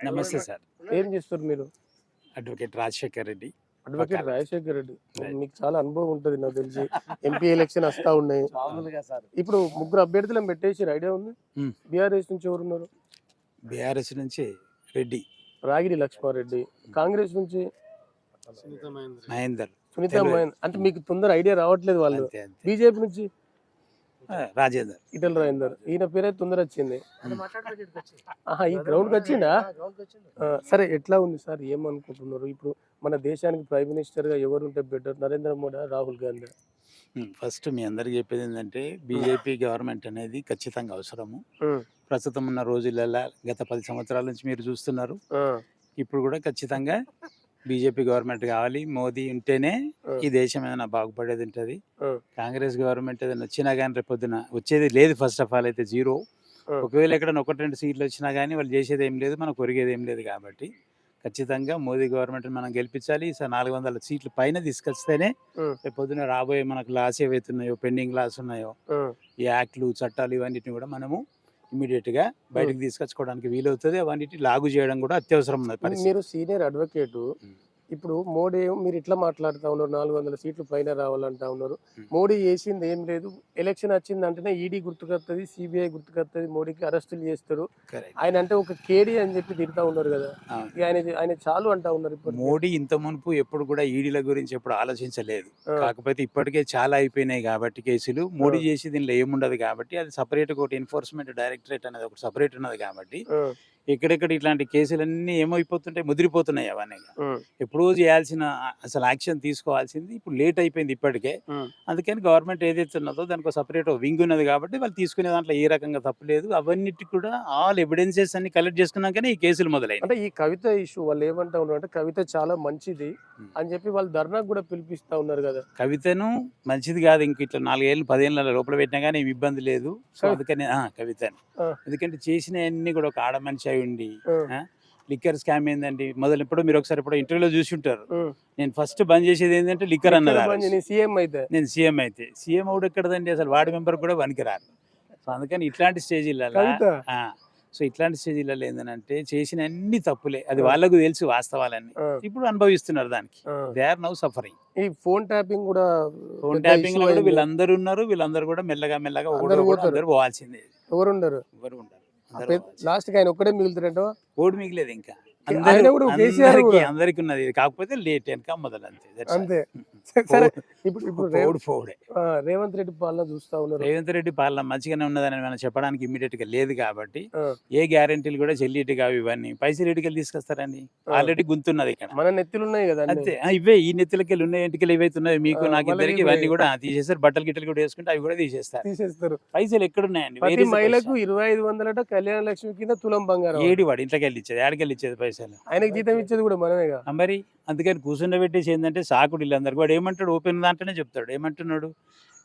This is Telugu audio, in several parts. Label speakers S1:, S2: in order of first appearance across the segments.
S1: నమస్తే సార్.
S2: ఏం చేస్తారు మీరు?
S1: Advocate Rajasekhar Reddy.
S2: Advocate
S1: Pakkala.
S2: Rajasekhar Reddy.
S1: Right.
S2: మీకు చాలా అనుభవం ఉంటుంది నాకు తెలిసి. ఎంపీ ఎలక్షన్ వస్తా ఉన్నాయి. ఇప్పుడు ముగ్గురు అభ్యర్థులను పెట్టేసి ఐడియా ఉంది.
S1: మ్.
S2: బీఆర్ఎస్ నుంచి ఎవరున్నారు?
S1: బీఆర్ఎస్ నుంచి రెడ్డి
S2: రాగిడి లక్ష్మారెడ్డి. కాంగ్రెస్ నుంచి
S1: మహేందర్.
S2: సునీత
S1: తెలియదు.
S2: మోహన్. అంటే మీకు తొందర ఐడియా రావట్లేదు వాళ్ళు.
S1: అంతే అంతే.
S2: బీజేపీ నుంచి
S1: రాజేందర్.
S2: ఈటల రాజేందర్. ఈయన పేరే తొందర వచ్చింది. ఆహా, ఈ గ్రౌండ్కి వచ్చిందా? సరే, ఎట్లా ఉంది సార్? ఏమనుకుంటున్నారు? ఇప్పుడు మన దేశానికి ప్రైమ్ మినిస్టర్గా ఎవరు ఉంటే బెటర్, నరేంద్ర మోడీ, రాహుల్ గాంధీ?
S1: ఫస్ట్ మీ అందరికి చెప్పేది ఏంటంటే బీజేపీ గవర్నమెంట్ అనేది ఖచ్చితంగా అవసరము.
S2: ఉమ్,
S1: ప్రస్తుతం ఉన్న రోజులలో గత 10 సంవత్సరాల నుంచి మీరు చూస్తున్నారు.
S2: ఆ,
S1: ఇప్పుడు కూడా ఖచ్చితంగా బీజేపీ గవర్నమెంట్ కావాలి. మోదీ ఉంటేనే ఈ దేశం ఏదైనా బాగుపడేది ఉంటుంది.
S2: ఆ,
S1: కాంగ్రెస్ గవర్నమెంట్ ఏదైనా వచ్చినా కానీ రేపొద్దున వచ్చేది లేదు. ఫస్ట్ ఆఫ్ ఆల్ అయితే జీరో.
S2: ఆ.
S1: ఒకవేళ ఎక్కడైనా 1-2 సీట్లు వచ్చినా కానీ వాళ్ళు చేసేది ఏం లేదు, మనకు కొరిగేది ఏం లేదు. కాబట్టి ఖచ్చితంగా మోదీ గవర్నమెంట్ మనం గెలిపించాలి. ఈసారి 400 సీట్లు పైన తీసుకొస్తేనే
S2: ఉమ్,
S1: రేపు పొద్దున రాబోయే మనకు లాస్ ఏవైతే ఉన్నాయో, పెండింగ్ లాస్ ఉన్నాయో,
S2: ఆ,
S1: ఈ యాక్ట్లు చట్టాలు ఇవన్నిటిని కూడా మనము ఇమీడియట్గా బయటకు తీసుకొచ్చుకోవడానికి వీలవుతుంది. అవన్నిటి లాగు చేయడం కూడా అత్యవసరం ఉన్నది పరిస్థితి.
S2: మీరు సీనియర్ అడ్వకేట్. ఇప్పుడు మోడీ మీరు ఇట్లా మాట్లాడుతూ ఉన్నారు, 400 సీట్లు పైన రావాలంటా ఉన్నారు. మోడీ చేసింది ఏం లేదు. ఎలక్షన్ వచ్చిందంటేనే ఈడీ గుర్తుకొస్తుంది, సిబిఐ గుర్తుకొస్తుంది, మోడీకి అరెస్టులు చేస్తారు.
S1: కరెక్ట్.
S2: ఆయన అంటే ఒక కేడీ అని చెప్పి తిడతా ఉన్నారు కదా.
S1: అవును.
S2: ఇక ఆయన చాలు అంటా ఉన్నారు ఇప్పుడు.
S1: మోడీ ఇంత మునుపు ఎప్పుడు కూడా ఈడీల గురించి ఎప్పుడు ఆలోచించలేదు.
S2: ఆ,
S1: కాకపోతే ఇప్పటికే చాలా అయిపోయినాయి కాబట్టి కేసులు. మోడీ చేసి దీనిలో ఏముండదు కాబట్టి అది సపరేట్ ఒకటి ఎన్ఫోర్స్మెంట్ డైరెక్టరేట్ అనేది ఒకటి సపరేట్ ఉన్నది కాబట్టి
S2: ఆ,
S1: ఎక్కడెక్కడ ఇట్లాంటి కేసులన్నీ ఏమైపోతుంటాయి, ముదిరిపోతున్నాయి అవన్నీ.
S2: ఆ,
S1: ఎప్పుడూ చేయాల్సిన అసలు యాక్షన్ తీసుకోవాల్సింది ఇప్పుడు లేట్ అయిపోయింది ఇప్పటికే.
S2: ఆ.
S1: అందుకని గవర్నమెంట్ ఏదైతే ఉన్నదో దానికి ఒక సపరేట్ వింగ్ ఉన్నది కాబట్టి వాళ్ళు తీసుకునే దాంట్లో ఏ రకంగా తప్పులేదు. అవన్నిటి కూడా ఆల్ ఎవిడెన్సెస్ అన్ని కలెక్ట్ చేసుకున్నాకనే ఈ కేసులు మొదలైనవి.
S2: అంటే ఈ కవిత ఇష్యూ వాళ్ళు ఏమంటా ఉన్నారు అంటే కవిత చాలా మంచిది అని చెప్పి వాళ్ళు ధర్నాకు కూడా పిలిపిస్తా ఉన్నారు కదా.
S1: కవితను మంచిది కాదు, ఇంక ఇట్లా 4 ఏళ్ళు 10 ఏళ్ళ లోపల పెట్టినా కానీ ఏమి ఇబ్బంది లేదు. సో అందుకని కవితను
S2: ఆ.
S1: ఎందుకంటే చేసిన అన్ని కూడా ఒక ఆడ మనిషి అయి ఉండి
S2: ఆ,
S1: లిక్కర్ స్కామ్ ఏందండి మొదలు ఎప్పుడో మీరు ఒకసారి ఎప్పుడో ఇంటర్వ్యూలో చూసి ఉంటారు.
S2: ఆ.
S1: నేను ఫస్ట్ బంద్ చేసేది ఏంటంటే లిక్కర్ అన్నది. ఆ రోజు.
S2: నీ సీఎం అయితే
S1: నేను సీఎం అయితే సీఎం అవుడు ఎక్కడదండి, అసలు వార్డు మెంబర్ కూడా పనికిరారు. సో అందుకని ఇట్లాంటి స్టేజీలలో
S2: కవిత
S1: సో ఇట్లాంటి స్టేజీలలో ఏంటంటే చేసిన అన్ని తప్పులే, అది వాళ్ళకు తెలుసు వాస్తవాలన్నీ.
S2: ఆ,
S1: ఇప్పుడు అనుభవిస్తున్నారు దానికి.
S2: ఆ.
S1: They are now suffering.
S2: ఈ ఫోన్ ట్యాపింగ్ కూడా
S1: ఫోన్
S2: పెద్ద
S1: ట్యాపింగ్ లో
S2: issue
S1: కూడా
S2: అయింది.
S1: వీళ్ళందరూ ఉన్నారు. వీళ్ళందరూ కూడా మెల్లగా మెల్లగా
S2: అందరూ
S1: ఒకడు
S2: పోతారు.
S1: అందరూ పోవాల్సిందే.
S2: ఎవరు ఉండరు.
S1: ఎవరు ఉంటారు, అందరూ పోవాల్సిందే.
S2: లాస్ట్ కి ఆయన ఒక్కడే మిగులుతారంట.
S1: ఓడి మిగిలేదు ఇంకా.
S2: ఆయన కూడా కేసీఆర్ కూడా.
S1: అందరికి ఉన్నది ఇది, కాకపోతే లేట్ వెనక మొదలు అంతే. That's all.
S2: అంతే. సరే, ఇప్పుడు
S1: పోవుడే.
S2: రేవంత్ రెడ్డి పాలన చూస్తా ఉన్నారు.
S1: రేవంత్ రెడ్డి పాలన మంచిగానే ఉన్నదని మనం చెప్పడానికి ఇమ్మీడియట్ గా లేదు కాబట్టి
S2: ఆ,
S1: ఏ గ్యారెంటీలు కూడా చెల్లిట్టుగా ఇవన్నీ పైసలు ఎటుకెళ్ళి తీసుకొస్తారండి. ఆల్రెడీ గుంతున్నది ఇక్కడ.
S2: మన నెత్తిలు ఉన్నాయి కదా అన్ని.
S1: అంతే. ఇవే ఈ నెత్తులకి ఉన్నాయి, ఎంటికలు ఏవైతే ఉన్నాయో మీకు నాకు
S2: మళ్ళీ
S1: ఇద్దరికి ఇవన్నీ కూడా తీసేస్తారు. బట్టలు గిట్టలు కూడా వేసుకుంటే అవి కూడా తీసేస్తారు.
S2: తీసేస్తారు.
S1: పైసలు ఎక్కడున్నాయండి?
S2: ప్రతి
S1: Where is the
S2: మహిళకు
S1: question?
S2: 2500 కళ్యాణ లక్ష్మి కింద తులం బంగారం.
S1: ఏడి వాడు ఇంట్లోకి వెళ్ళి ఇచ్చేది, ఆడికెళ్ళి ఇచ్చేది పైసలు.
S2: ఆయనకి జీతం ఇచ్చేది కూడా మనమేగా.
S1: మరి అందుకని కూర్చుండ పెట్టేసి ఏంటంటే సాకుడు వీళ్ళందరికీ. వాడు ఏమంటాడు, ఓపెన్ దాంట్లోనే చెప్తాడు. ఏమంటున్నాడు,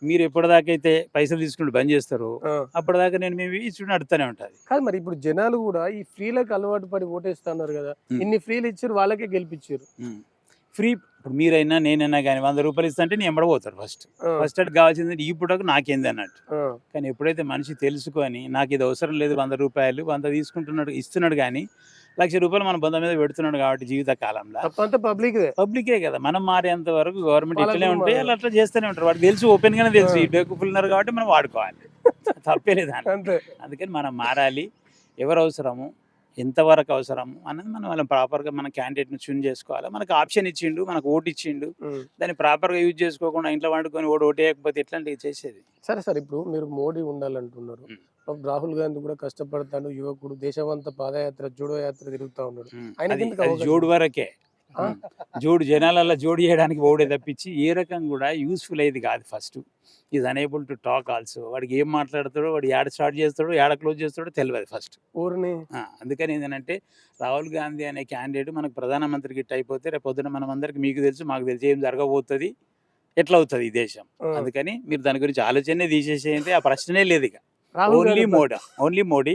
S1: మీరు ఎప్పటిదాకైతే పైసలు తీసుకుంటూ బంద్ చేస్తారు
S2: ఆ.
S1: అప్పటిదాకా నేను మేము ఇచ్చి నడుతూనే ఉంటుంది.
S2: కాదు, మరి ఇప్పుడు జనాలు కూడా ఈ ఫ్రీలకు అలవాటు పడి ఓటేస్తున్నారు కదా. ఇన్ని ఫ్రీలు ఇచ్చారు, వాళ్ళకే గెలిపించారు.
S1: ఫ్రీ ఇప్పుడు మీరైనా నేనైనా కానీ 100 రూపాయలు ఇస్తా అంటే నేను ఎంబడపోతాడు. ఫస్ట్ అటు కావాల్సింది ఈ పూటకు నాకేంది అన్నట్టు. కానీ ఎప్పుడైతే మనిషి తెలుసుకొని నాకు ఇది అవసరం లేదు, 100 రూపాయలు 100 తీసుకుంటున్నాడు ఇస్తున్నాడు, కానీ 1,00,000 రూపాయలు మన బొంద మీద పెడుతున్నాడు కాబట్టి జీవిత కాలంలో
S2: తప్పంతా పబ్లికే
S1: కదా. మనం మారేంత వరకు గవర్నమెంట్
S2: వాళ్ళకు
S1: ఇట్లనే ఉంటాయి, వాళ్ళు అట్లా చేస్తూనే ఉంటారు. వాడికి తెలుసు, ఓపెన్ గానే తెలుసు ఈ బేకున్నారు కాబట్టి మనం వాడుకోవాలి. తప్పేలేదు
S2: అంతే.
S1: అందుకని మనం మారాలి. ఎవరు అవసరము, ఎంతవరకు అవసరము అన్నది మనం ప్రాపర్గా మన క్యాండిడేట్ని చూన్ చేసుకోవాలి. మనకు ఆప్షన్ ఇచ్చిండు, మనకు ఓటు ఇచ్చిండు, దాన్ని ప్రాపర్గా యూజ్ చేసుకోకుండా ఇంట్లో వండుకొని ఓటు వేయకపోతే ఎట్లాంటివి చేసేది.
S2: సరే, ఇప్పుడు మీరు మోడీ ఉండాలంటున్నారు. రాహుల్ గాంధీ కూడా కష్టపడతాడు, యువకుడు, దేశమంతా పాదయాత్ర, జోడో యాత్ర తిరుగుతా ఉన్నాడు.
S1: అది జోడు వరకే. జోడు జనాలలో జోడు చేయడానికి ఓడే తప్పించి ఏ రకం కూడా యూస్ఫుల్ అయ్యేది కాదు. First is unable to talk also. వాడికి ఏం మాట్లాడతాడో, వాడు యాడ స్టార్ట్ చేస్తాడో యాడ క్లోజ్ చేస్తాడో తెలియదు ఫస్ట్.
S2: ఊరిని
S1: అందుకని ఏంటంటే రాహుల్ గాంధీ అనే క్యాండిడేట్ మనకు ప్రధానమంత్రి గిట్ట అయిపోతే రేపు పొద్దున మనం అందరికి మీకు తెలుసు మాకు తెలిసి ఏం జరగబోతుంది, ఎట్లా అవుతుంది ఈ దేశం. అందుకని మీరు దాని గురించి ఆలోచనే తీసేసేయండి, ఆ ప్రశ్నే లేదు ఇక. ఓన్లీ మోడీ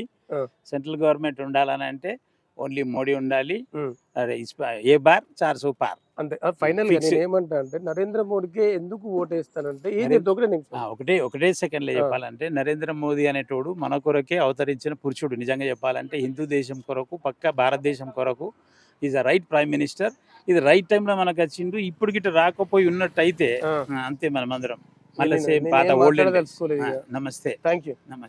S1: సెంట్రల్ గవర్నమెంట్ ఉండాలని అంటే ఓన్లీ మోడీ ఉండాలి.
S2: ఉమ్.
S1: అరే ఏ బార్ 400 పార్.
S2: అంతే ఫైనల్ గా
S1: Fix.
S2: నేను ఏమంటా అంటే నరేంద్ర మోడీకే ఎందుకు ఓటేస్తానంటే ఏం
S1: నరేంద్ర-
S2: చెప్తా ఒకటే నిమిషం.
S1: ఒకటే సెకండ్ లో
S2: ఆ.
S1: చెప్పాలంటే నరేంద్ర మోదీ అనేటోడు మన కొరకే అవతరించిన పురుషుడు. నిజంగా చెప్పాలంటే హిందూ దేశం కొరకు, పక్క భారతదేశం కొరకు is a right prime minister. ఇది రైట్ టైంలో మనకు వచ్చిండు. ఇప్పుడు గిట్ట రాకపోయి ఉన్నట్టయితే
S2: ఆ.
S1: అంతే మనమందరం మళ్ళీ
S2: నేను-
S1: సేమ్
S2: నేను
S1: పాత
S2: ఏం
S1: ఓల్డ్.
S2: మాట్లాడదలుచుకోలేదు ఇక.
S1: నమస్తే.
S2: Thank you.
S1: నమస్తే.